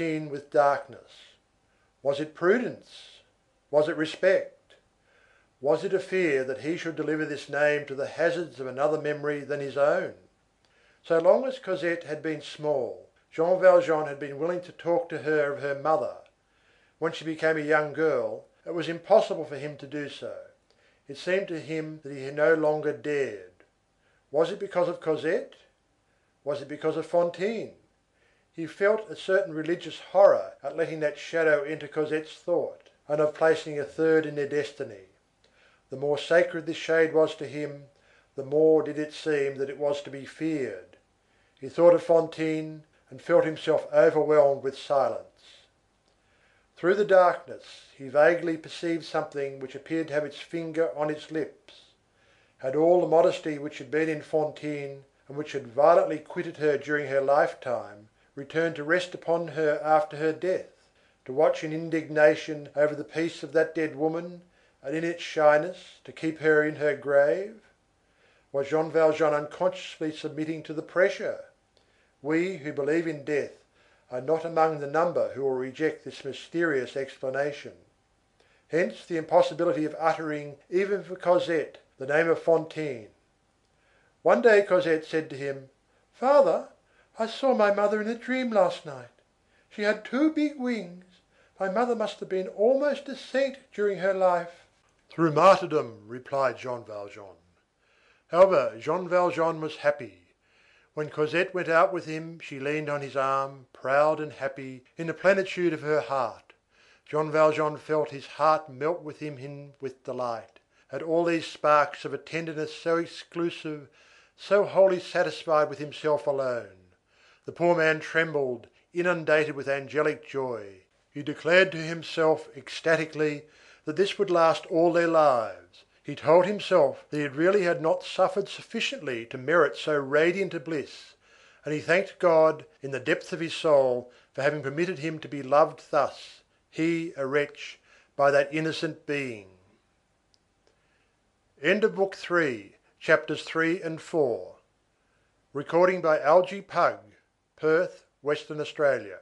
Fantine with darkness? Was it prudence? Was it respect? Was it a fear that he should deliver this name to the hazards of another memory than his own? So long as Cosette had been small, Jean Valjean had been willing to talk to her of her mother. When she became a young girl, it was impossible for him to do so. It seemed to him that he no longer dared. Was it because of Cosette? Was it because of Fantine? He felt a certain religious horror at letting that shadow enter Cosette's thought, and of placing a third in their destiny. The more sacred this shade was to him, the more did it seem that it was to be feared. He thought of Fantine, and felt himself overwhelmed with silence. Through the darkness, he vaguely perceived something which appeared to have its finger on its lips. Had all the modesty which had been in Fantine, and which had violently quitted her during her lifetime, returned to rest upon her after her death, to watch in indignation over the peace of that dead woman, and in its shyness to keep her in her grave? Was Jean Valjean unconsciously submitting to the pressure? We who believe in death are not among the number who will reject this mysterious explanation. Hence the impossibility of uttering, even for Cosette, the name of Fantine. One day Cosette said to him: "Father, I saw my mother in a dream last night. She had two big wings. My mother must have been almost a saint during her life." "Through martyrdom," replied Jean Valjean. However, Jean Valjean was happy. When Cosette went out with him, she leaned on his arm, proud and happy, in the plenitude of her heart. Jean Valjean felt his heart melt within him with delight, at all these sparks of a tenderness so exclusive, so wholly satisfied with himself alone. The poor man trembled, inundated with angelic joy. He declared to himself ecstatically that this would last all their lives. He told himself that he really had not suffered sufficiently to merit so radiant a bliss, and he thanked God, in the depth of his soul, for having permitted him to be loved thus, he, a wretch, by that innocent being. End of Book 3, Chapters 3 and 4. Recording by Algie Pugg, Perth, Western Australia.